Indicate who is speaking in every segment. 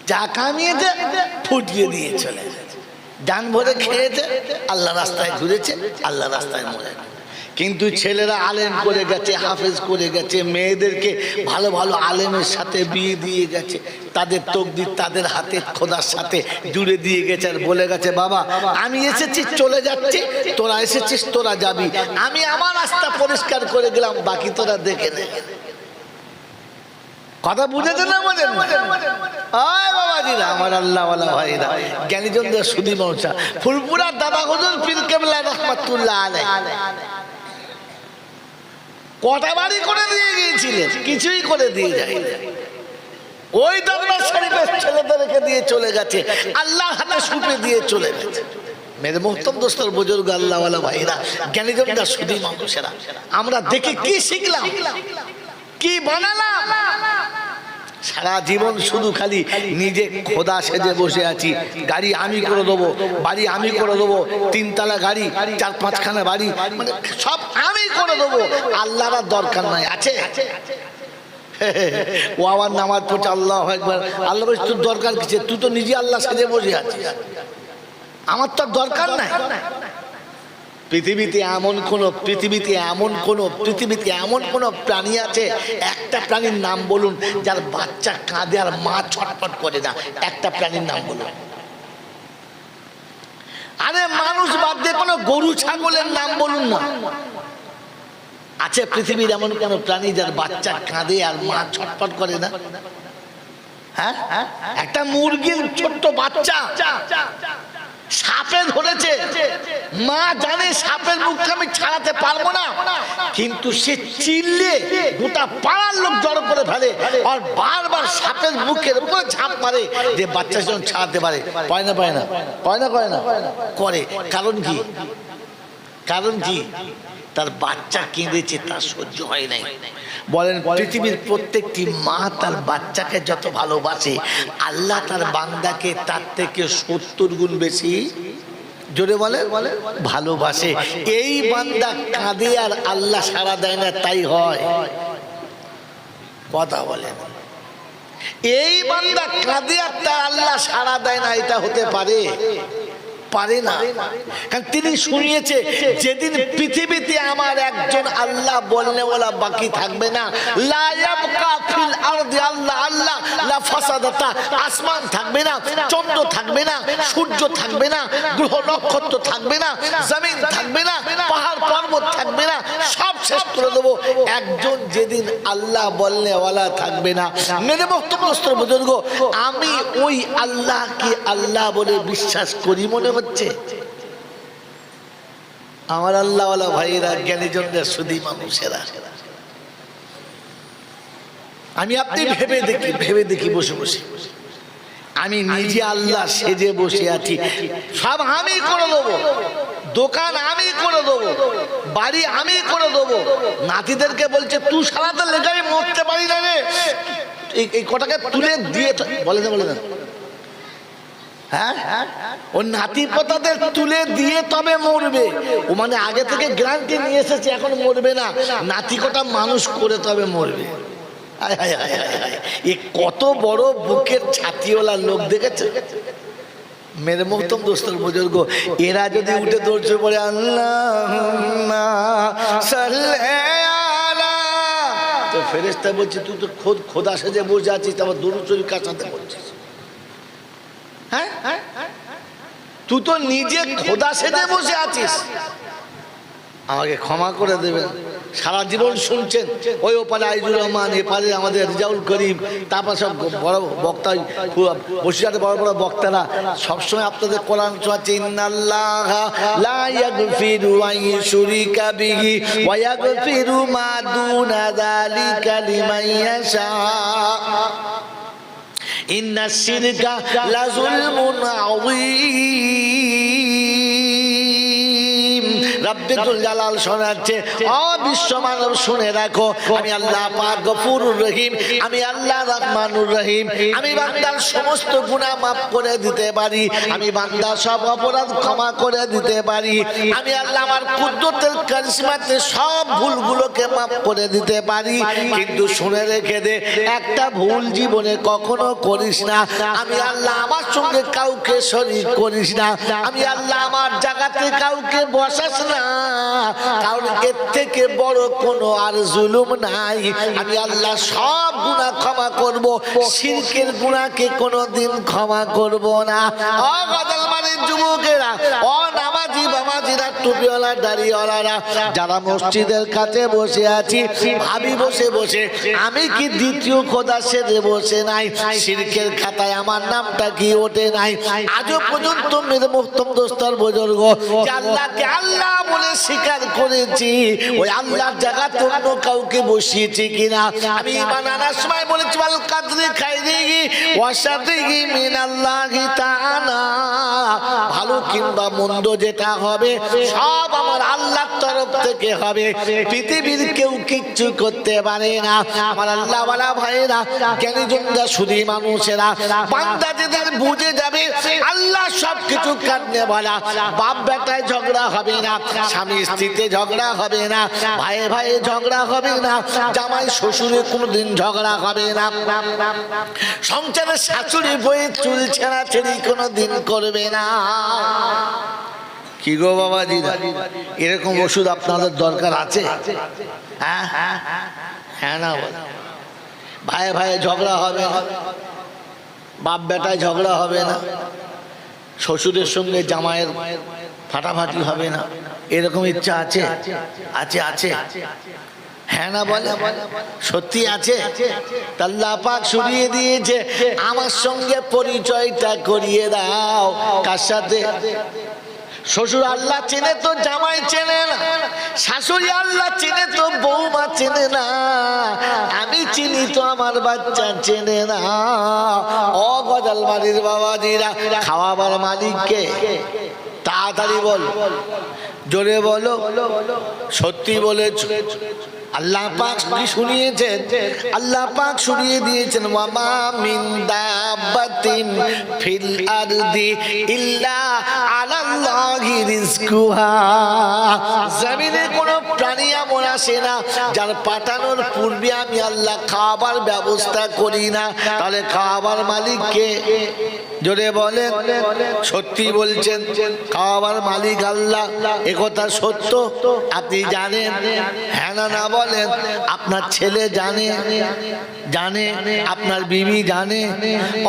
Speaker 1: যা কামিয়েছে ফুটিয়ে দিয়ে চলে গেছে, ডান ভরে খেয়েছে, আল্লাহ রাস্তায় ঘুরেছে, আল্লাহ রাস্তায় মরে। কিন্তু ছেলেরা আলেম করে গেছে, হাফেজ করে গেছে, মেয়েদেরকে ভালো ভালো আলেমের সাথে বিয়ে দিয়ে গেছে, তাদের তকদির তাদের হাতে খোদার সাথে জুড়ে দিয়ে গেছে, আর বলে গেছে বাবা আমি এসেছি চলে যাচ্ছি, তোরা এসেছিস তোরা যাবি, আমি আমার রাস্তা পরিষ্কার করে গেলাম, বাকি তোরা দেখে নে। কথা বুঝেছেন না? বোঝেন বাবাজিরা আমার আল্লাহওয়ালা ভাইরা, জ্ঞানীজনদের সুধী মৌসা ফুলপুরা দাদা হুজুর পীর কেবলা রহমাতুল্লাহ আলাইহি কটা বাড়ি করে দিয়ে গিয়েছিলেন, কিছুই করে দিয়ে যায়। ওই দরবার শরীফের ছেলেদেরকে দিয়ে চলে গেছে, আল্লাহ হাতে সুপে দিয়ে চলে গেছে। মেরে মোহতরম দোস্তর বুজুর্গ আল্লাহওয়ালা ভাইরা, জ্ঞানীজনদের সুধী মানুষেরা, আমরা দেখে কি শিখলাম, কি বানালাম? সারা জীবন শুধু খালি নিজে খোদা সেজে বসে আছি, গাড়ি আমি করে দেবো, বাড়ি আমি করে দেবো, 3 তলা গাড়ি, 4-5খানা বাড়ি, মানে সব আমি করে দেবো, আল্লাহর দরকার নাই। আছে ও আবার নামাজ পড়ছে আল্লাহু আকবার, আল্লাহ বলছে তোর দরকার কিছু, তুই তো নিজে আল্লাহ সেজে বসে আছিস, আমার তো দরকার নাই। পৃথিবীতে এমন কোন প্রাণী আছে, একটা প্রাণীর নাম বলুন যার বাচ্চা কাঁদে আর মা ছটফট করে না, একটা প্রাণীর নাম বলুন। আরে মানুষ বাদ দিয়ে কোনো গরু ছাগলের নাম বলুন না। আছে পৃথিবীর এমন কোন প্রাণী যার বাচ্চা কাঁদে আর মা ছটফট করে না? হ্যাঁ, একটা মুরগির ছোট্ট বাচ্চা সাপে ধরেছে, মা জানে সাপের মুখটা আমি ছাড়াতে পারবো না, কিন্তু সে চিল্লে গোটা পাড়ার লোক জড়ো করে ফেলে আর বারবার সাপের মুখের উপরে ঝাঁপ মারে যে বাচ্চা যেন ছাড়াতে পারে। পায় না করে। কারণ কি? তার বাচ্চা কেঁদেছে, তার সহ্য হয় নাই। বলেন পৃথিবীর প্রত্যেকটি মা তার বাচ্চাকে যত ভালোবাসে, আল্লাহ তার বান্দাকে তার থেকে 70 গুণ বেশি, জোরে বলে ভালোবাসে। এই বান্দা কাঁদে আর আল্লাহ সাড়া দেয় না, তাই হয়? কথা বলেন, এই বান্দা কাঁদে আর তার আল্লাহ সাড়া দেয় না, এটা হতে পারে না? কারণ তিনি শুনিয়েছে যেদিন পৃথিবীতে আমার একজন আল্লাহ বলনেওয়ালা বাকি থাকবে না, লা ইয়াবকা ফিল আরদি আল্লাহ লা ফাসাদাতা, আসমান থাকবে না, চন্দ্র থাকবে না, সূর্য থাকবে না, গ্রহ নক্ষত্র থাকবে না, জমিন থাকবে না, পাহাড় পর্বত থাকবে না, সব শেষ করে দেবো। একজন যেদিন আল্লাহ বলনেওয়ালা থাকবে না, মেরে বক্তব্যস্ত বুজুর্গ, আমি ওই আল্লাহকে আল্লাহ বলে বিশ্বাস করি মনে হচ্ছে? আমার আল্লাহওয়ালা ভাইয়েরা, জ্ঞানীজনদের সুধী মানুষেরা, আমি আপনি ভেবে দেখি বসে বসে, আমি নিজে আল্লাহ সেজে বসে আছি, সব আমি করে দেবো, দোকান আমি করে দেবো, বাড়ি আমি করে দেবো, নাতিদেরকে বলছে তুই সারাতে লেগে আমি মরতে পারি না রে, এই কটাকে তুলে দিয়ে বলে না, হ্যাঁ, ও নাতি পোতাদের তুলে দিয়ে তবে মরবে। ও মানে আগে থেকে গ্যারান্টি নিয়ে এসেছে, এখন মরবে না, নাতি কটা মানুষ করে তবে মরবে। এ কত বড় বুকের ছাতিওয়ালা লোক দেখেছে? মেরে মোহতম দোস্তর বুজুর্গ, এরা যদি উঠে দৌড়ছে পড়ে আল্লাহুম্মা সাল্লি আলা, তো ফেরেশতা বলছে তুই তো খোদা সেজে বসে আছিস, তারপর দুরূদ শরীফ কার সাথে পড়ছিস? হ্যাঁ, তুই তো নিজে খোদা সেজে বসে আছিস। আমাকে ক্ষমা করে দেবেন, সারা জীবন শুনছেন, ওই ওপারে আইজুর রহমান, এপারে আমাদের রিজাউল করিম, তারপর সব বড় বক্তা, বসিরহাটে বড় বড় বক্তারা সবসময় আপনাদের কোরআন শোনাচ্ছে, ইন্নাল্লাহা লা ইয়াগফিরু আন ইউশরিকা বিহি ওয়া ইয়াগফিরু মা দুনা যালিকা লিমান ইয়াশা ইন্না শিরকা লাযুলমুন আযীম। রব্বুল জালাল শোনাচ্ছে, ও বিশ্ব মানব শুনে রাখো, আমি আল্লাহ পাক গফুরুর রহিম, আমি আল্লাহ রহমানুর রহিম। আমি বান্দার সমস্ত গুনাহ মাফ করে দিতে পারি, আমি বান্দার সব অপরাধ ক্ষমা করে দিতে পারি, আমি আল্লাহ আমার কুদরতের কারিশমাতে সব ভুলগুলোকে মাফ করে দিতে পারি। কিন্তু শুনে রেখে দে, একটা ভুল জীবনে কখনো করিস না। আমি আল্লাহ আমার সঙ্গে কাউকে শরীক করিস না, আমি আল্লাহ আমার জায়গাতে কাউকে বসাস না, কারণ এর থেকে বড় কোনো আর জুলুম নাই। আমি আল্লাহ সব গুনাহ ক্ষমা করব, শিরকের গুনাহকে কোনোদিন ক্ষমা করব না। ও গদলমানের যুবকেরা, ও নামাজি বাবাজিরা, টুপিওয়ালা দাড়িওয়ালারা, যারা মসজিদের কাছে বসে আছি, ভাবি বসে বসে আমি কি দ্বিতীয় খোদা সেজে বসে নাই? শিরকের খাতায় আমার নামটা কি ওঠে নাই? আজও পর্যন্ত মেরে মুহতম দোস্তর বুজুর্গ, যে আল্লাহকে আল্লাহ বলে স্বীকার করেছি, ওই আল্লাহর জায়গাতে অন্য কাউকে বসিয়েছি কিনা? আমি ঈমান আনার সময় বলেছি, আল কাদরি খাইরিহি ওয়া শাররিহি মিনাল্লাহি তাআলা, ভালো কিংবা মন্দ যেটা হবে সব আমার আল্লাহর তরফ থেকে হবে, পৃথিবীর কেউ কিচ্ছু করতে পারে না। আমার আল্লাহ ওয়ালা ভাইরা, জ্ঞানী জনরা, শুধু মানুষেরা, বান্দা যেদিন বুঝে যাবে আল্লাহ সবকিছু কাটনে বলা, বাপ বেটায় ঝগড়া হবে না, স্বামী স্ত্রীতে ঝগড়া হবে না, ভাইয়ে ভাইয়ে ঝগড়া হবে না, জামাই শ্বশুরে কোনোদিন ঝগড়া হবে না, সংসারে শাশুড়ি বইয়ে চুল ছেঁড়াছেড়ি কোনোদিন করবে না। কি গো বাবাজি, এরকম ওষুধ আপনাদের দরকার আছে? হ্যাঁ হ্যাঁ না, ভাইয়ে ভাইয়ে ঝগড়া হবে না, বাপ বেটায় ঝগড়া হবে না, শ্বশুরের সঙ্গে জামাইয়ের ফাটাফাটি হবে না, এরকম ইচ্ছা আছে? আছে আছে, হ্যাঁ না বলে? সত্যি আছে? আল্লাহ পাক শুনিয়ে দিয়েছে, আমার সঙ্গে পরিচয়টা করিয়ে দাও। কার সাথে? শ্বশুর আল্লাহ চেনে তো জামাই চেনে না, শাশুড়ি আল্লাহ চেনে তো বৌমা চেনে না, আমি চিনি তো আমার বাচ্চা চেনে না। ও গজালবাড়ির বাবাজিরা, খাওয়াবার মালিককে? তাড়াতাড়ি বল, জোরে বলো, সত্যি বলেছ? আল্লাহ পাক কি শুনিয়েছেন? আল্লাহ পাক শুনিয়ে দিয়েছেন, ওয়ামা মিন দাব্বাতিন ফিল আরদি ইল্লা আলাল্লাহি রিজকুহা, জমিনে কোনো প্রাণী এমন আসে না যার পাঠানোর পূর্বে আমি আল্লাহ খাবার ব্যবস্থা করি না। তাহলে খাবার মালিক কে? জোরে বলেন, সত্যি বলছেন? খাবার মালিক আল্লাহ, একথা সত্য? আপনি জানেন? হ্যাঁ না না বলেন? আপনার ছেলে জানে? জানে? আপনার বিবি জানে?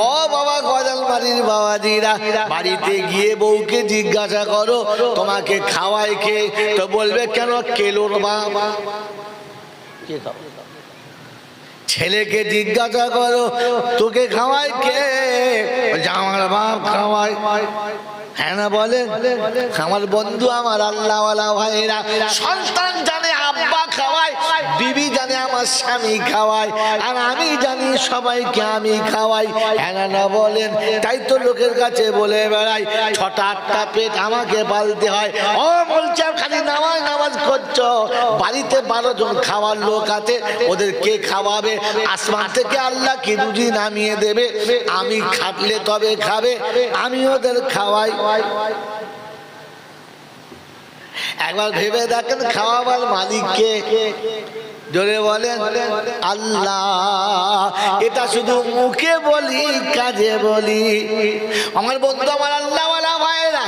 Speaker 1: ও বাবা গজালবাড়ির বাবাজিরা, বাড়িতে গিয়ে বউকে জিজ্ঞাসা করো তোমাকে খাওয়াই কে? তো বলবে কেন? কেলোর বাবা। কে খাওয়া? ছেলেকে জিজ্ঞাসা করো তোকে খাওয়াই কে? আমার বাপ খাওয়াই। হ্যাঁ না বলেন? আমার বন্ধু, আমার আল্লাহওয়ালা ভাইরা, সন্তান জানে আব্বা খাওয়ায়, বিবি জানে আমার স্বামী খাওয়ায়, আর আমি জানি সবাইকে আমি খাওয়াই। হ্যাঁ না বলেন? তাই তো লোকের কাছে বলে বেড়াই, 6টা-8টা পেট আমাকে পালতে হয়। ও বলছে খালি নামাজ নামাজ করছো, বাড়িতে 12 জন খাওয়ার লোক আছে, ওদের কে খাওয়াবে? আসমান থেকে আল্লাহ কি রুজি নামিয়ে দেবে? আমি খাটলে তবে খাবে, আমি ওদের খাওয়াই। একবার ভেবে দেখেন, খাওয়াবার মালিককে? জোরে বলেন, আল্লাহ। এটা শুধু মুখে বলি, কাজে বলি। আমার বন্ধু, আমার আল্লাহওয়ালা ভাইরা,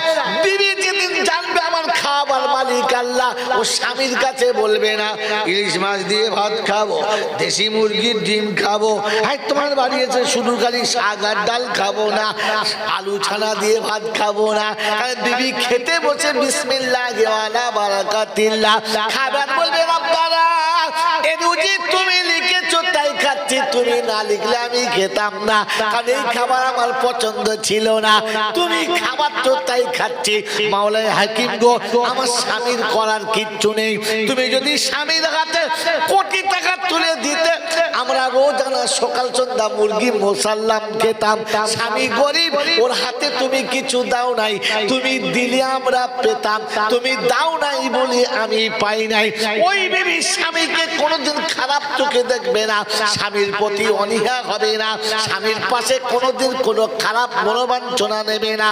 Speaker 1: বিবি যেদিন জানবে আমার খাবার মালিক আল্লাহ, ও স্বামীর কাছে বলবে না ইলিশ মাছ দিয়ে ভাত খাবো, দেশি মুরগির ডিম খাবো, হ্যাঁ তোমার বাড়ি আছে শুধু খালি শাক আর ডাল খাবো না, আলু ছানা দিয়ে ভাত খাবো না। বিবি খেতে বসে বিসমিল্লাহি ওয়ালা বারাকাতিল্লাহ খাবার বলবে, রব্বানা এ রুজি তুমি লিখেছো তাই খাচ্ছি, তুমি না লিখলে আমি খেতাম না, কারণ এই খাবার আমার পছন্দ ছিল না, তুমি খাবার তো তাই খাচ্ছি। মাওলাই হাকিম গো, আমার স্বামীর করা করার কিচ্ছু নেই। তুমি যদি স্বামীর হাতে কোটি টাকা তুলে দিতে, আমরা রোজানা সকাল সন্ধ্যা মুরগি মোসাল্লাম খেতাম, স্বামী গরিব, ওর হাতে তুমি কিছু দাও নাই, তুমি দিলে আমরা পেতাম, তুমি দাও নাই বলে আমি পাই নাই। ওই বিবি স্বামীকে কোনোদিন খারাপ চোখে দেখবে না, স্বামীর প্রতি অনীহা হবে না, স্বামীর পাশে কোনোদিন কোনো খারাপ মনোবাঞ্ছনা নেবে না।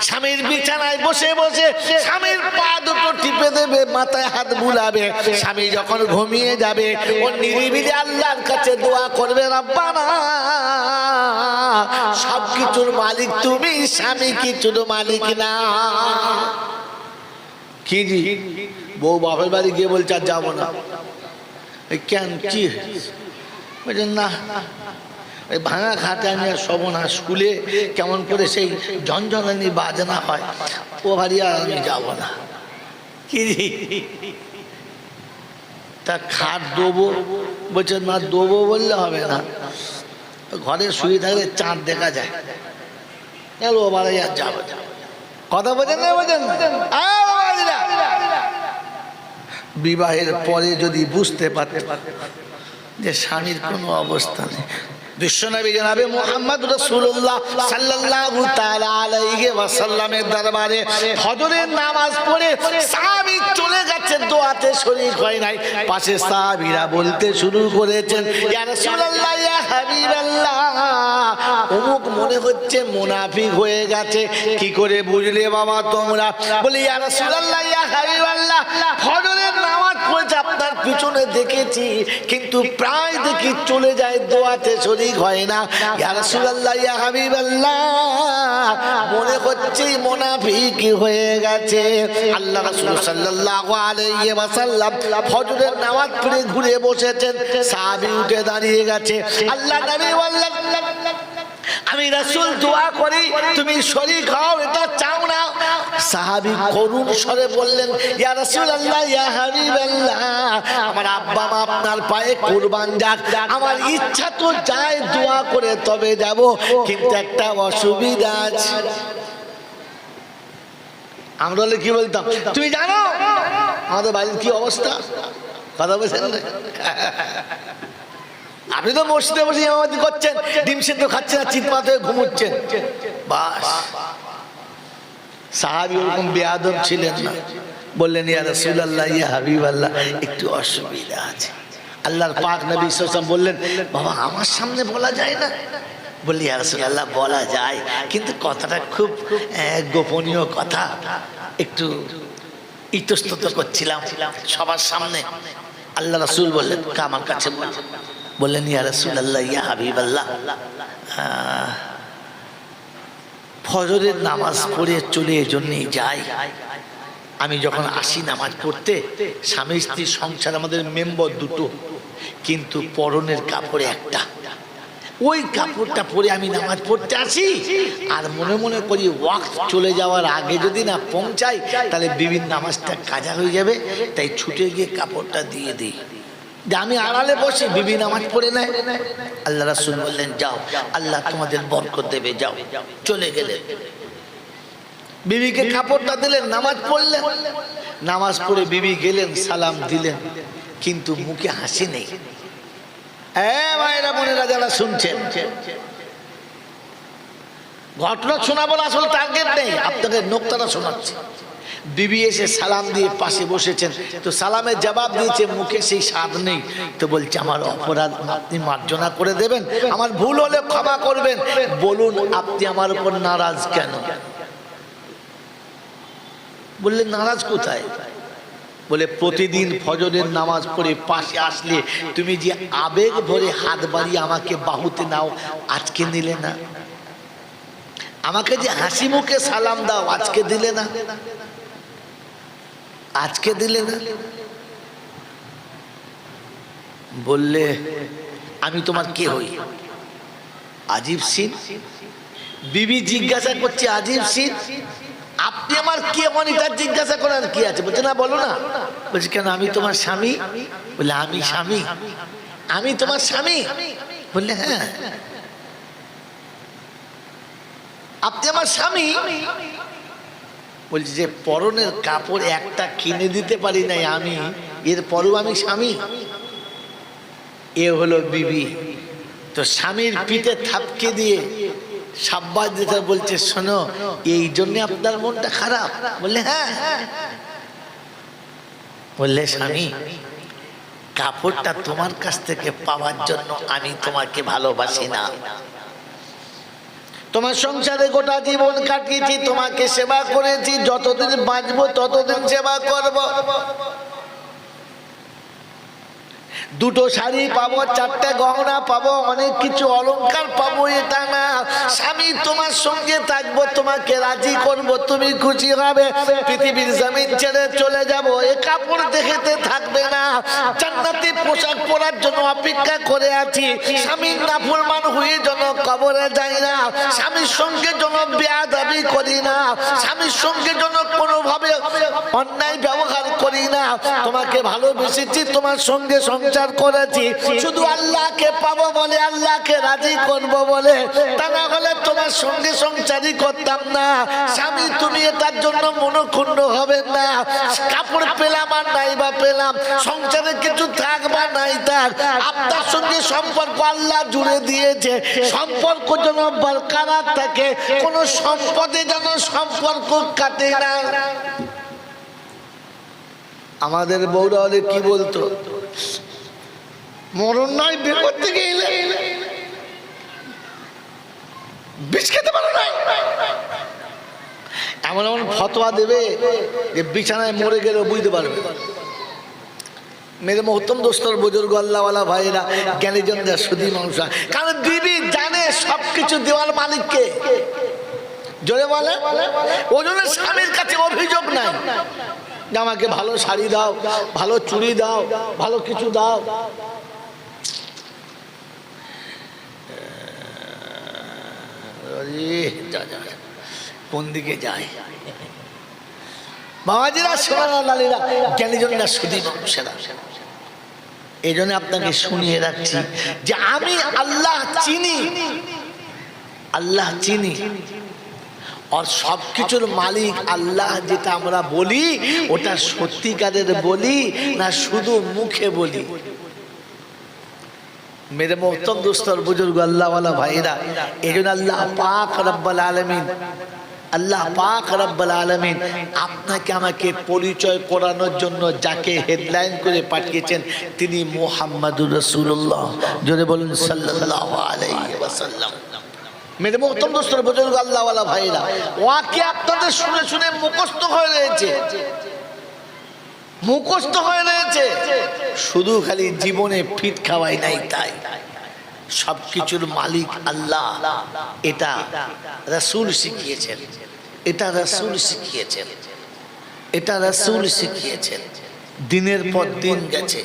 Speaker 1: স্বামীর বিছানায় বসে বসে স্বামীর পা দুটো টিপে দেবে, মাথায় হাত বুলাবে। স্বামী যখন ঘুমিয়ে যাবে ও নিরিবিলি আল্লাহর কাছে দোয়া করবে, রব্বানা সবকিছুর মালিক তুমি, স্বামী কিছুর মালিক না। কি জি বউ বাপের বাড়ি গিয়ে বলছে আর যাবো না। কেন, কি বলছেন? না ওই ভাঙা খাটা নিয়ে শোবনা, স্কুলে কেমন করে সেই ঝনঝনানি বাজনা হয়, ও বাড়ি আর আমি যাবো না। কি তা খাট দেবো? বলছে না, দেবো বললে হবে না, ঘরে শুয়ে থাকলে চাঁদ দেখা যায়, ও বাড়ি আর যাবো। কথা বোঝেন না? বোঝেন? বিবাহের পরে যদি বুঝতে পারতে যে স্বামীর কোনো অবস্থা নেই, বিশ্বনবী জনাবে মুহাম্মদ রাসূলুল্লাহ সাল্লাল্লাহু তাআলা আলাইহি ওয়াসাল্লামের দরবারে ফজরের নামাজ পড়ে সাহাবী চলে গেছে, দোয়াতে শরীক হয় নাই। পাশে সাহাবীরা বলতে শুরু করেছেন, ইয়া রাসূলুল্লাহ, ইয়া হাবিবাল্লাহ, অমুক মনে হচ্ছে মুনাফিক হয়ে গেছে। কি করে বুঝলে বাবা তোমরা? বলি, ইয়া রাসূলুল্লাহ, ইয়া হাবিবাল্লাহ, ফজরের নামাজ পড়ে আপনার পিছনে দেখেছি, কিন্তু প্রায় দেখি চলে যায়, দোয়াতে শরীক হয় না। ইয়া রাসূলুল্লাহ, ইয়া হাবিবাল্লাহ, মনে হচ্ছে মুনাফিক হয়ে গেছে। আল্লাহ রাসূল সাল্লাল্লাহু আলাইহি ওয়াসাল্লাম ফজরের নামাজ পড়ে ঘুরে বসেছেন, সাহাবী উঠে দাঁড়িয়ে গেছে। আল্লাহ নবী বললেন, আমি রাসূল দোয়া করি, তুমি শরীক হও, এটা চাও না? সাহাবী করুণ স্বরে বললেন, ইয়া রাসূলুল্লাহ, ইয়া হাবিবাল্লাহ, আমার আব্বা মা আপনার পায়ে কুরবান যাক, আমার ইচ্ছা তো যায় দোয়া করে তবে যাব, কিন্তু একটা অসুবিধা আছে। আমরা কি বলতাম? তুমি জানো আমাদের বাড়ির কি অবস্থা? কথা বলছেন না? আপনি তো মসজিদে বসে ইমামতি করছেন, ডিম সেদ্ধ খাচ্ছেন আর চিৎপাত হয়ে ঘুমোচ্ছেন, বাস। সাহাবী ওরকম বেয়াদব ছিলেন না, বললেন, ইয়া রাসূলুল্লাহ, ইয়া হাবিবাল্লাহ, একটু অসুবিধা আছে। আল্লাহর পাক নবী সাল্লাল্লাহু আলাইহি ওয়াসাল্লাম বললেন, বাবা আমার সামনে বলা যায় না? বললি, ইয়া রাসূলুল্লাহ, বলা যায়, কিন্তু কথাটা খুব গোপনীয় কথা, একটু ইতস্তত করছিলাম সবার সামনে। আল্লাহ রাসূল বললেন, আমার কাছে বললেন, ইয়া রাসূলুল্লাহ, ইয়া হাবিবাল্লাহ, ফজরের নামাজ পড়ে চলে এজন্যই যাই, আমি যখন আসি নামাজ পড়তে, স্বামী স্ত্রী সংসার আমাদের মেম্বার দুটো, কিন্তু পরনের কাপড় একটা, ওই কাপড়টা পরে আমি নামাজ পড়তে আসি, আর মনে মনে করি ওয়াক্ত চলে যাওয়ার আগে যদি না পৌঁছাই তাহলে বিভিন্ন নামাজটা কাজা হয়ে যাবে, তাই ছুটে গিয়ে কাপড়টা দিয়ে দিই, আমি আড়ালে বসে, বিবি নামাজ পড়ে নেয়। আল্লাহ রাসূল বললেন, যাও, আল্লাহ তোমাদের বরকত দেবে, যাও। চলে গেলেন, বিবিকে কাপড়টা দিলেন, নামাজ পড়লেন, নামাজ পড়ে বিবি গেলেন, সালাম দিলেন, কিন্তু মুখে হাসি নেই। ভাইরা বোনেরা যারা শুনছেন, ঘটনা শোনাবো আসলে টার্গেট নেই, আপনাদের নোকতাটা শোনাচ্ছি। বিবি এসে সালাম দিয়ে পাশে বসেছেন, তো সালামের জবাব দিয়েছে, মুখে সেই স্বাদ নেই, তো বলছে, আমার অপরাধ আপনি মার্জনা করে দেবেন, আমার ভুল হলে ক্ষমা করবেন, বলুন আপনি আমার উপর নারাজ কেন? বললেন, নারাজ কোথায়? বলে, প্রতিদিন ফজরের নামাজ পড়ে পাশে আসলে তুমি যে আবেগ ভরে হাত বাড়িয়ে আমাকে বাহুতে নাও, আজকে নিলে না। আমাকে যে হাসি মুখে সালাম দাও, আজকে দিলে না, আজকে দিলে না। বললে, আমি তোমার কে হই? আজিব সিন। বিবি জিজ্ঞাসা করছে, আজিব সিন, আপনি আমার কে হন? এটা জিজ্ঞাসা করার কি আছে? বলছে, না বলো না। বলছে, কেন, আমি তোমার স্বামী। বলে, আমি স্বামী? আমি তোমার স্বামী? বললে, হ্যাঁ। আপনি আমার স্বামী? বলছি যে পরনের কাপড় একটা কিনে দিতে পারি নাই আমি, এরপরও আমি স্বামী। এ হলো বিবি। তো স্বামীর পিঠে থাপকে দিয়ে সাব্বাস দিতে বলছে, শোনো এই জন্য আপনার মনটা খারাপ? বললে হ্যাঁ। বললে স্বামী, কাপড়টা তোমার কাছ থেকে পাওয়ার জন্য আমি তোমাকে ভালোবাসি না। তোমার সংসারে গোটা জীবন কাটিয়েছি, তোমাকে সেবা করেছি, যতদিন বাঁচবো ততদিন সেবা করব। দুটো শাড়ি পাবো, চারটে গহনা পাবো, অনেক কিছু অলংকার পাবো, এটা না। স্বামী তোমার সঙ্গে থাকবো, তোমাকে রাজি করব, তুমি খুশি হবে। পৃথিবীর জমিন ছেড়ে চলে যাব, এ কাপড় দেখতে থাকবে না। জান্নাতি পোশাক পরার জন্য অপেক্ষা করে আছি। স্বামীর নাফরমান হয়ে যেন কবরে যাই না, স্বামীর সঙ্গে যেন বেয়াদবি করি না, স্বামীর সঙ্গে যেন কোনোভাবে অন্যায় ব্যবহার করি না। তোমাকে ভালোবেসেছি, তোমার সঙ্গে সংসার করেছি, শুধু আল্লাহকে পাবো বলে, আল্লাহকে রাজি করব বলে, তা না হলে তোমার সঙ্গে সংসারই করতাম না। স্বামী তুমি এটার জন্য মনক্ষুণ্ণ হবে না। কাপড় পেলাম আর নাই বা পেলাম, সংসারে কিছু থাক বা নাই থাক, আপনার সঙ্গে সম্পর্ক আল্লাহ জুড়ে দিয়েছে। সম্পর্ক যেন বরকরার থাকে, কোনো সম্পদে যেন সম্পর্ক কাটে না। আমাদের বউরা হলে কি বলতো, মরণ নয় বিয়ে করতে গেলে বিষ খেতে পারো না, এমন এমন ফতোয়া দেবে যে বিছানায় মরে গেলে বুঝতে পারবে। মেরে মহতম দোস্তর বুজুর্গ আল্লাহওয়ালা ভাইরা, জ্ঞানীজনরা, সুধী মানুষ, কারণ বিবি জানে সবকিছু দেওয়ার মালিককে। জোরে বলে, ওই জন্য স্বামীর কাছে অভিযোগ নাই যে আমাকে ভালো শাড়ি দাও, ভালো চুড়ি দাও, ভালো কিছু দাও। কোন দিকে যায় বাবাজিরা, সোনারা, লালীরা, জ্ঞানীজনরা, সুধী মানুষেরা। এই জন্য আপনাকে শুনিয়ে রাখছি যে আমি আল্লাহ চিনি, আল্লাহ চিনি। আর সবকিছুর মালিক আল্লাহ। যেটা আমরা বলি ওটা সত্যিকারের বলি না শুধু মুখে বলি? মেরে মোহতরম দোস্তর বুজুর্গ আল্লাহওয়ালা ভাইরা, এই জন্য আল্লাহ পাক রব্বুল আলামিন, আল্লাহ পাক রব্বুল আলামিন আপনাকে আমাকে পরিচয় করানোর জন্য যাকে হেডলাইন করে পাঠিয়েছেন তিনি মুহাম্মাদুর রাসূলুল্লাহ। জোরে বলুন সাল্লাল্লাহু আলাইহি ওয়াসাল্লাম। মেরে মোহতরম দোস্তর বুজুর্গ আল্লাহওয়ালা ভাইরা, ওয়াকে আপনাদের শুনে শুনে মুখস্থ হয়ে রয়েছে, মুখস্থ হয়ে রয়েছে। শুধু খালি জীবনে ফিট খাওয়াই নাই তাই, সবকিছুর মালিক আল্লাহ। এটা রাসূল শিখিয়েছেন, এটা রাসূল শিখিয়েছেন, এটা রাসূল শিখিয়েছেন। দিনের পর দিন গেছে,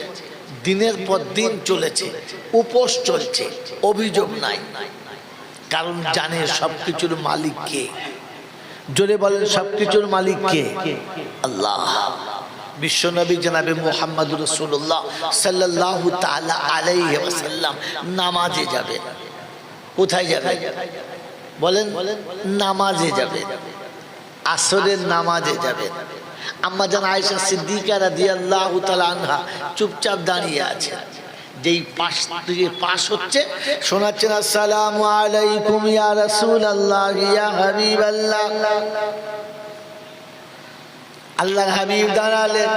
Speaker 1: দিনের পর দিন চলেছে, উপোস চলছে, অভিযোগ নাই, কারণ জানে সবকিছুর মালিক কে। জোরে বলেন সবকিছুর মালিক কে? আল্লাহ। বিশ্বনবী জনাবে মুহাম্মদুর রাসূলুল্লাহ সাল্লাল্লাহু তাআলা আলাইহি ওয়াসাল্লাম নামাজে যাবেন। কোথায় যাবেন বলেন? নামাজে যাবেন, আসরের নামাজে যাবেন। আম্মা জান আয়েশা সিদ্দিকা রাদিয়াল্লাহু তাআলা আনহা চুপচাপ দাঁড়িয়ে আছে। যেই পাশ হচ্ছে শোনাচ্ছেন, আসসালামু আলাইকুম ইয়া রাসূলুল্লাহ ইয়া হাবিবাল্লাহ। আল্লাহর হাবিব দাঁড়ালেন,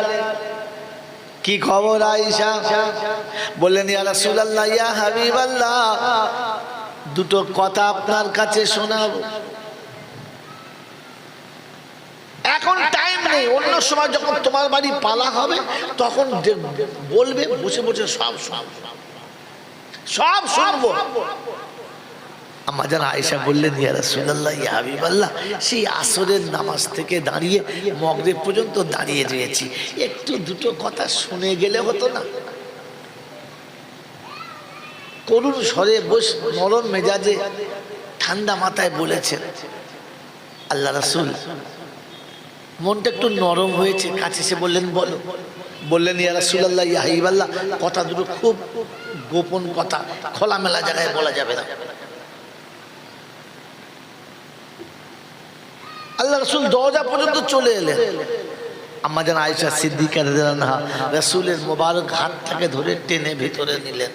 Speaker 1: কি খবর আয়েশা? বললেন, ইয়া রাসূলুল্লাহ ইয়া হাবিবাল্লাহ, দুটো কথা আপনার কাছে শোনাবো। এখন টাইম নেই, অন্য সময় যখন তোমার বাড়ি পালা হবে তখন বলবে, বসে বসে সব শুনবো। আম্মা জান আয়েশা বললেন, ইয়া রাসূলুল্লাহ ইয়া হাবিবাল্লাহ, সেই আসরের নামাজ থেকে দাঁড়িয়ে মাগরিব পর্যন্ত দাঁড়িয়ে রয়েছি, একটু দুটো কথা শুনে গেলে হতো না? করুণ স্বরে, বস নরম মেজাজে, ঠান্ডা মাথায় বলেছেন। আল্লাহ রাসূল মনটা একটু নরম হয়েছে, কাছে এসে বললেন, বলো। বললেন, ইয়া রাসূলুল্লাহ ইয়া হাবিবাল্লাহ, কথা দুটো খুব গোপন কথা, খোলামেলা জায়গায় বলা যাবে না। আল্লাহ রাসূল দরজা পর্যন্ত চলে এলেন। আম্মা জান আয়েশা সিদ্দিকা রাদিয়াল্লাহু আনহা রাসূলের মোবারক হাতটাকে ধরে টেনে ভিতরে নিলেন।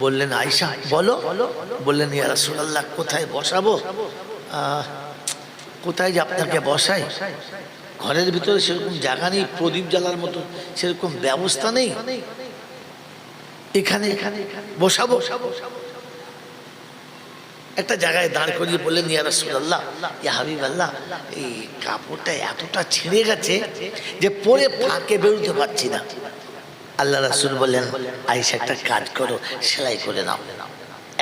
Speaker 1: বললেন, আয়েশা বলো। বললেন, ইয়া রাসূলুল্লাহ কোথায় বসাবো? কোথায় যে আপনাকে বসাই? ঘরের ভিতরে সেরকম জায়গা নেই, প্রদীপ জ্বালার মতো সেরকম ব্যবস্থা নেই, এখানে বসাবো। একটা জায়গায় দাঁড় করিয়ে বললেন, ইয়া রাসূলুল্লাহ, ইয়া হাবিবাল্লাহ, এই কাপড়টা এতটা ছিঁড়ে গেছে যে পরে ফাঁকে বেরোতে পারছি না। আল্লাহ রাসূল বললেন, আয়েশা একটা কাজ করো, সেলাই করে নাও,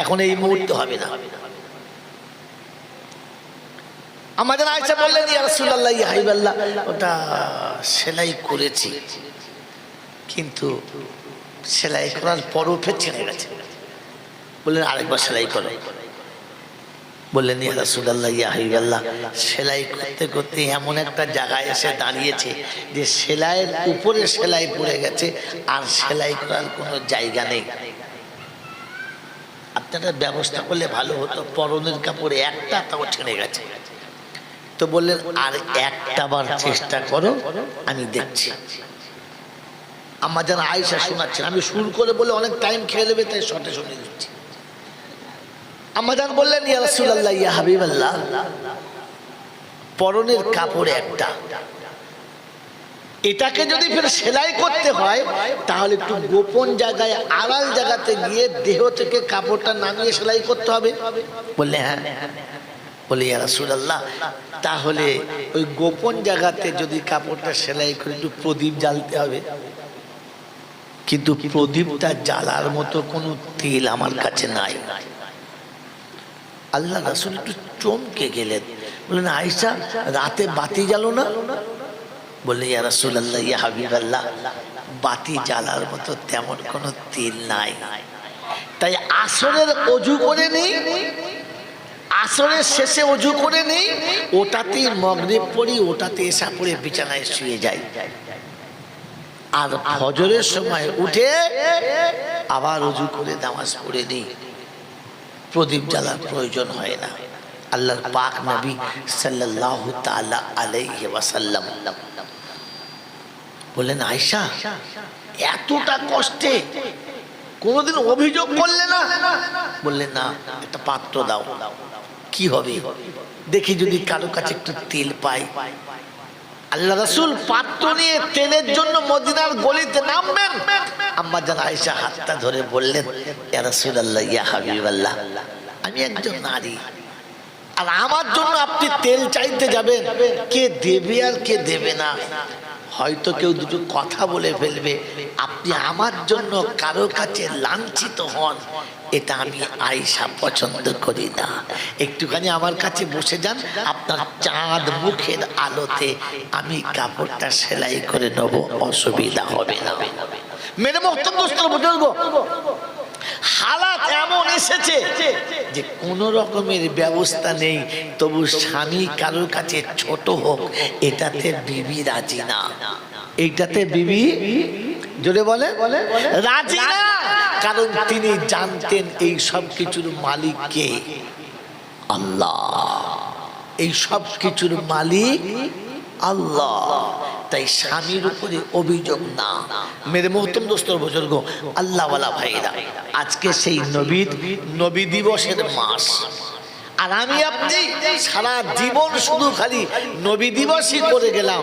Speaker 1: এখন এই মুহূর্তে হবে না। আমাদের আয়েশা বললেন, ইয়া রাসূলুল্লাহ, ইয়া হাবিবাল্লাহ, ওটা সেলাই করেছি, কিন্তু সেলাই করার পরও ফের ছিঁড়ে গেছে। বললেন, আরেকবার সেলাই করো। বললেন, ইয়া রাসূলুল্লাহ, ইয়া হাবিবাল্লাহ, সেলাই করতে করতে এমন একটা জায়গায় এসে দাঁড়িয়েছে যে সেলাইয়ের উপরে সেলাই পড়ে গেছে, আর সেলাই করার কোনো জায়গা নেই। আপনারা ব্যবস্থা করলে ভালো হতো, পরনের কাপড়ে একটা তাও ছিঁড়ে গেছে। তো বললেন, আর একটা বার চেষ্টা করো, আমি দেখছি। আম্মা জান আয়েশা শোনাচ্ছেন, আমি সুর করে বলে অনেক টাইম খেয়ে নেবে, তাই শর্টে শুনে দিচ্ছি। আম্মা জান বললেন, ইয়া রাসূলুল্লাহ, ইয়া হাবিবাল্লাহ, পরনের কাপড় একটা, এটাকে যদি ফের সেলাই করতে হয় তাহলে একটু গোপন জায়গায়, আড়াল জায়গাতে গিয়ে দেহ থেকে কাপড়টা নামিয়ে সেলাই করতে হবে। বললে, হ্যাঁ। বলে, ইয়া রাসূলুল্লাহ, তাহলে ওই গোপন জায়গাতে যদি কাপড়টা সেলাই করে একটু প্রদীপ জ্বালতে হবে, কিন্তু প্রদীপটা জ্বালার মতো কোনো তেল আমার কাছে নাই। আল্লাহ রাসূল একটু চমকে গেলেন, বললেন, আয়েশা, রাতে বাতি জ্বালো না? বললেন, ইয়া রাসূলুল্লাহ, ইয়া হাবিবাল্লাহ, বাতি জ্বালার মতো তেমন কোনো তেল নাই, তাই আসরের অজু করে নেই, আসরের শেষে অজু করে নেই, ওটাতেই মাগরিব পড়ি, ওটাতে এশা পড়ে বিছানায় শুয়ে যাই, আর ফজরের সময় উঠে আবার অজু করে নামাজ পড়ে নেই, প্রদীপ জ্বালার প্রয়োজন হয় না। আল্লাহর পাক নবী সাল্লাল্লাহু তাআলা আলাইহি ওয়াসাল্লাম বললেন, আয়েশা, এতটা কষ্টে কোনোদিন অভিযোগ করলে না? বললেন, না। একটা পাত্র দাও, কি হবে দেখি, যদি কারো কাছে একটু তেল পাই। আল্লাহ রাসূল পাত্র নিয়ে তেলের জন্য মদিনার গলিতে নামবেন। আম্মা জান আয়েশা হাতটা ধরে বললেন, ইয়া রাসূলুল্লাহ, ইয়া হাবিবাল্লাহ, আমি একজন নারী, আর আমার জন্য আপনি তেল চাইতে যাবেন, কে দেবে আর কে দেবে না, হয়তো কেউ দুটো কথা বলে ফেলবে, আপনি আমার জন্য কারো কাছে লাঞ্ছিত হন, এটা আমি আয়েশা পছন্দ করি না। একটুখানি আমার কাছে বসে যান, আপনার চাঁদ মুখের আলোতে আমি কাপড়টা সেলাই করে নেব, অসুবিধা হবে না। মেরে মোহতরম দোস্ত বুজুর্গ, হালাত এমন এসেছে যে কোন রকমের ব্যবস্থা নেই, তবু স্বামী কারোর কাছে ছোট হোক, এটাতে বিবি রাজি না। এইটাতে বিবি জোরে বলে রাজি না, কারণ তিনি জানতেন এই সব কিছুর মালিক কে? আল্লাহ। এই সব কিছুর মালিক আল্লাহ, তাই স্বামীর উপরে অভিযোগ না। মেরে মোহতরম দোস্তর বুজুর্গ, আল্লাহওয়ালা ভাইরা, আজকে সেই নবী দিবসের মাস, আর আমি আপনি সারা জীবন শুধু খালি নবী দিবসই করে গেলাম,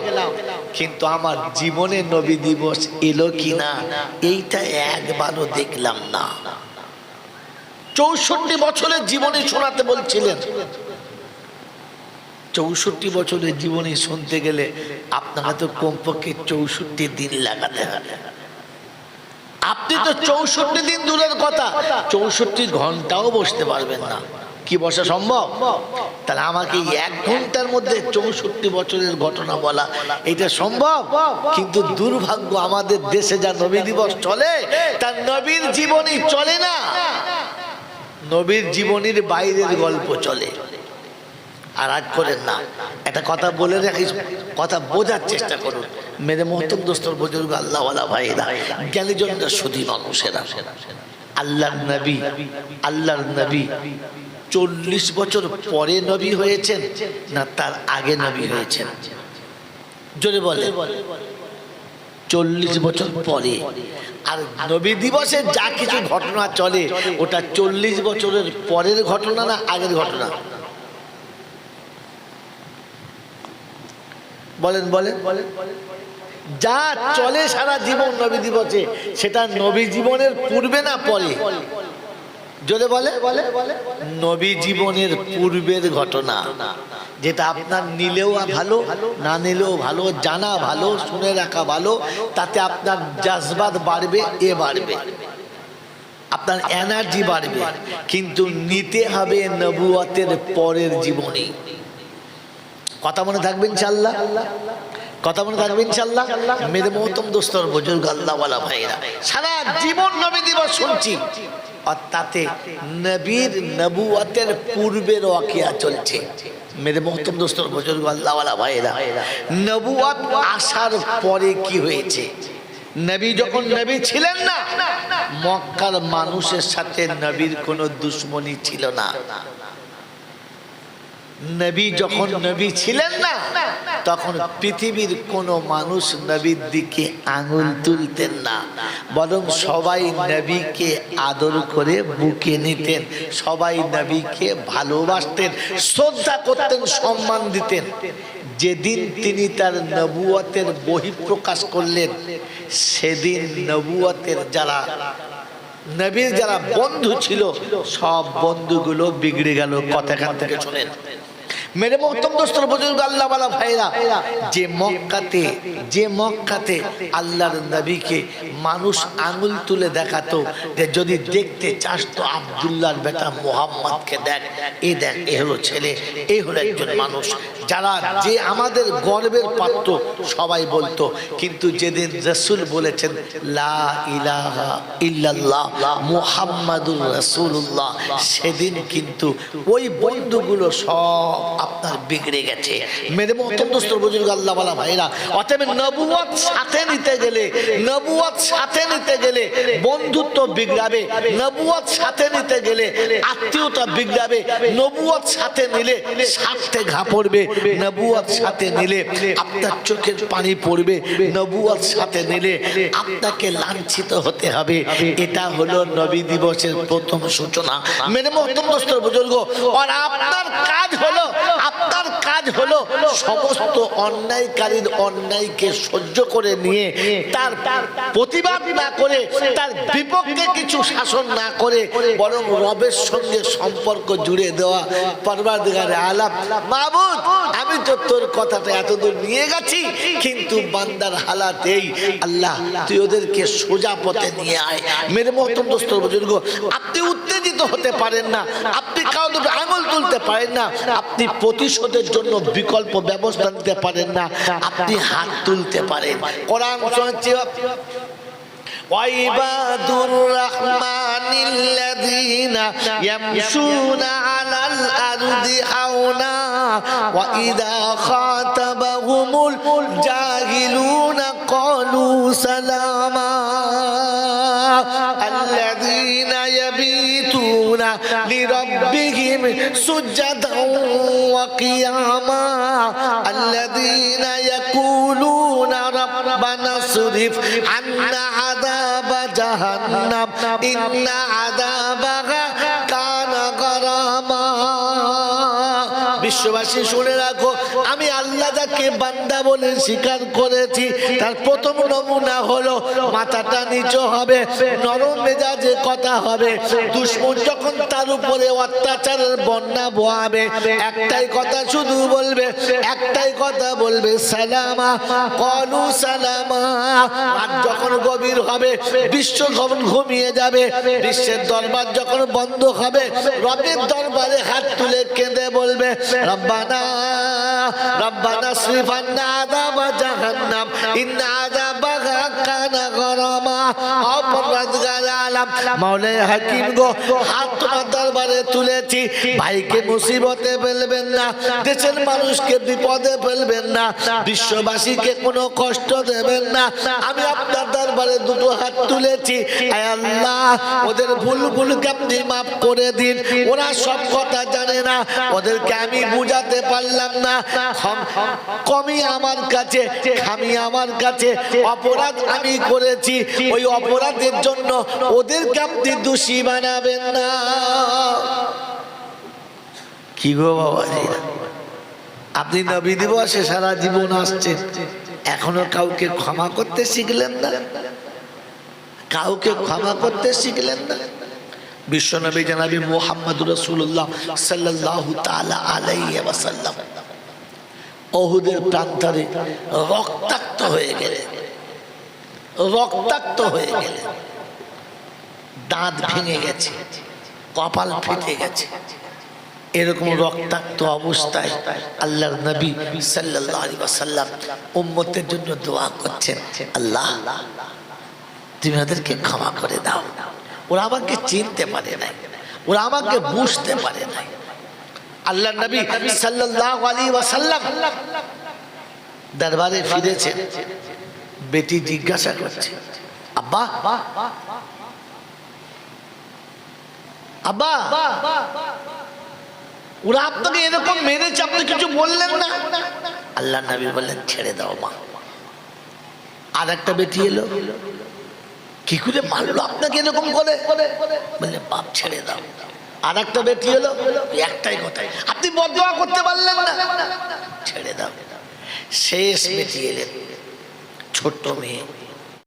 Speaker 1: কিন্তু আমার জীবনে নবী দিবস এলো কিনা এইটা একবারও দেখলাম না। 64 বছরের জীবনে শোনাতে বলছিলেন, 64 বছরের জীবনে শুনতে গেলে আপনারা তো কমপক্ষে 64 দিন লাগাতে হবে। আপনি তো 64 দিন দূরের কথা, 64 ঘন্টাও বসতে পারবেন না। কি বসা সম্ভব? তাহলে আমাকে 1 ঘন্টার মধ্যে 64 বছরের ঘটনা বলা, এটা সম্ভব? কিন্তু দুর্ভাগ্য, আমাদের দেশে যা নবী দিবস চলে, তার নবীর জীবনী চলে না, নবীর জীবনীর বাইরের গল্প চলে। আর আজ করেন না, একটা কথা বলে রাখি, কথা বোঝার চেষ্টা করুন। মেরে মোহতরম দোস্তর বুজুর্গ, আল্লাহওয়ালা ভাইরা, জ্ঞানীজনরা, সুধী মানুষেরা, আল্লাহর নবী 40 বছর পরে নবী হয়েছেন না তার আগে নবী হয়েছেন? জোরে বলে। 40 বছর পরে। আর নবী দিবসে যা কিছু ঘটনা চলে ওটা 40 বছরের পরের ঘটনা না আগের ঘটনা? বলেন বলেন। যা চলে সারা জীবন নবী দিবসে সেটা নবী জীবনের পূর্বে না পরে? যদি বলে নবী জীবনের পূর্বের ঘটনা, যেটা আপনার নিলেও ভালো না নিলেও ভালো, জানা ভালো, শুনে রাখা ভালো, তাতে আপনার জাজবাত বাড়বে, বাড়বে, আপনার এনার্জি বাড়বে। কিন্তু নিতে হবে নবুয়তের পরের জীবনে। কথা মনে থাকবে ইনশাআল্লাহ? কথা মনে থাকবে ইনশাআল্লাহ? মেরে মোহতম দোস্তর বুজুর্গ আল্লাহওয়ালা ভাইরা, সারা জীবন নবী দিবস শুনছি, আর তাতে নবীর নবুয়তের পূর্বের ওয়াকিয়া চলছে। মেরে মোহতম দোস্তর বুজুর্গ আল্লাহওয়ালা ভাইরা, নবুয়ত আসার পরে কি হয়েছে? নবী যখন নবী ছিলেন না, মক্কার মানুষের সাথে নবীর কোনো দুশ্মনী ছিল না। নবী যখন নবী ছিলেন না, তখন পৃথিবীর কোনো মানুষ নবীর দিকে আঙুল তুলতেন না, বরং সবাই নবীকে আদর করে বুকে নিতেন, সবাই নবীকে ভালোবাসতেন, শ্রদ্ধা করতেন, সম্মান দিতেন। যেদিন তিনি তার নবুয়তের বহিঃপ্রকাশ করলেন, সেদিন নবুয়তের যারা নবীর যারা বন্ধু ছিল সব বন্ধুগুলো বিগড়ে গেল। কথা এখান থেকে শোনেন মেরে মোহতম দোস্তর বুজুর্গ আল্লাহওয়ালা ভাইরা, যে মক্কাতে আল্লাহর নবীকে মানুষ আঙুল তুলে দেখাতো যে যদি দেখতে চাস তো আব্দুল্লাহর বেটা মুহাম্মদকে দেখ, দেখ, এ হলো ছেলে, এই হলো একজন মানুষ, যারা যে আমাদের গর্বের পাত্র, সবাই বলতো। কিন্তু যেদিন রাসূল বলেছেন লা ইলাহা ইল্লাল্লাহ মুহাম্মাদুর রাসূলুল্লাহ, সেদিন কিন্তু ওই বন্ধুগুলো সব আপনার বিগড়ে গেছে। মেরে মোহতম দোস্তর বুজুর্গ আল্লাহওয়ালা ভাইরা, অতএব নবুয়ত সাথে নিতে গেলে, নবুয়ত সাথে নিতে গেলে বন্ধুত্ব বিগড়াবে, নবুয়ত সাথে নিতে গেলে আত্মীয়তা বিগড়াবে, নবুয়ত সাথে নিলে স্বার্থে ঘা পড়বে, নবুয়ত সাথে নিলে আপনার চোখের পানি পড়বে, নবুয়ত সাথে নিলে আপনাকে লাঞ্ছিত হতে হবে। এটা হলো নবী দিবসের প্রথম সূচনা। মেরে মোহতম দোস্তর বুজুর্গ, আর আপনার কাজ হলো সমস্ত অন্যায়কারীর অন্যায়কে সহ্য করে নিয়ে, তার প্রতিবাদ না করে, তার বিপক্ষে কিছু শাসন না করে, বরং রবের সঙ্গে সম্পর্ক জুড়ে দেওয়া। পরওয়ারদিগারে আলাম, মাবুদ আমি তো তোর কথাটা এতদূর নিয়ে গেছি, কিন্তু বান্দার হালাত এই, আল্লাহ তুই ওদেরকে সোজা পথে নিয়ে আয়। মেরে মোহতম দোস্তর বুজুর্গ, আপনি উত্তেজিত হতে পারেন না, আপনি কাউকে আঙুল তুলতে পারেন না, আপনি প্রতিশোধের জন্য বিকল্প ব্যবস্থা নিতে পারেন না, আপনি হাত তুলতে পারেন। কোরআন শুনছি, ওয়াইবাদুর রাহমানিল্লাযীনা ইয়ামশুনা আলাল আরদি হাওনা ওয়া ইযা খাতাবাহুমুল জাহিলুনা ক্বালু সালামা আল্লাযীনা ইয়াবিতুনা লিরাব্বিহিম সুজদান ওয়া কিয়ামা আল্লাযীনা ইয়াকুলুনা রাব্বানা সরিফ আন্না আযাবা জাহান্নাম ইন্না আযাবাহা কানা গারামা। বিশ্ববাসী শুনে রাখো, আমি আল্লাহ যাকে বান্দা বলে স্বীকার করেছি, তার প্রথম নমুনা হলো মাথাটা নিচু হবে, নরম মেজাজে কথা হবে। দুশমন যখন তার উপরে অত্যাচারের বন্যা বহাবে, একটাই কথা শুধু বলবে, একটাই কথা বলবে, সালামা ক্বালু সালামা। রাত যখন গভীর হবে, বিশ্ব যখন ঘুমিয়ে যাবে, বিশ্বের দরবার যখন বন্ধ হবে, রবের দরবারে হাত তুলে কেঁদে বলবে, রব্বানা রব্বানা সরিফ আন্না আযাবা জাহান্নাম ইন্না আযাবা জানবাগা কানা গরমা অপরাধগার আলাম মাওলাই হাকিম গো হাত তোমার দরবারে তুলেছি ভাইকে মুসিবতে ফেলবেন না দেশের মানুষকে বিপদে ফেলবেন না বিশ্ববাসীকে কোনো কষ্ট দেবেন না আমি আপনার দরবারে দুটো হাত তুলেছি আয় আল্লাহ ওদের ভুলগুলোকে আপনি মাফ করে দিন ওরা সব কথা জানে না ওদেরকে আমি বুঝাতে পারলাম না কমি আমার কাছে খামি আমার কাছে অপরাধ আমি করেছি ওই অপরাধের জন্য ওদেরকে আপনি দোষী বানাবেন না কি গো বাবাজি আপনি নবী দিবসে সারা জীবন আসছেন এখনো কাউকে ক্ষমা করতে শিখলেন না কাউকে ক্ষমা করতে শিখলেন না বিশ্বনবী জনাবি মুহাম্মদ রাসূলুল্লাহ সাল্লাল্লাহু তাআলা আলাইহি ওয়াসাল্লাম উহুদের প্রান্তরে রক্তাক্ত হয়ে গেলেন দাঁত ভেঙে গেছে কপাল ফেটে গেছে এরকম রক্তাক্ত অবস্থায় আল্লাহর নবী সাল্লাল্লাহু আলাইহি ওয়াসাল্লাম উম্মতের জন্য দোয়া করছেন আল্লাহ তুমি ওদেরকে ক্ষমা করে দাও ওরা আমাকে চিনতে পারে নাই ওরা আমাকে বুঝতে পারে নাই আল্লাহর নবী সাল্লাল্লাহু আলাইহি ওয়াসাল্লাম দরবারে ফিরেছেন বেটি জিজ্ঞাসা করছে আব্বা আব্বা ওরা আপনাকে এরকম মেরেছে আপনি কিছু বললেন না আল্লাহর নবী বললেন ছেড়ে দাও মা আর একটা বেটি এলো কি করে মারলো আপনাকে এরকম করে বললেন বাপ ছেড়ে দাও আর একটা বেটি এলো একটাই কথা আপনি বদদোয়া করতে পারলেন না ছেড়ে দাও শেষ বেটি এলেন ছোট্ট মেয়ে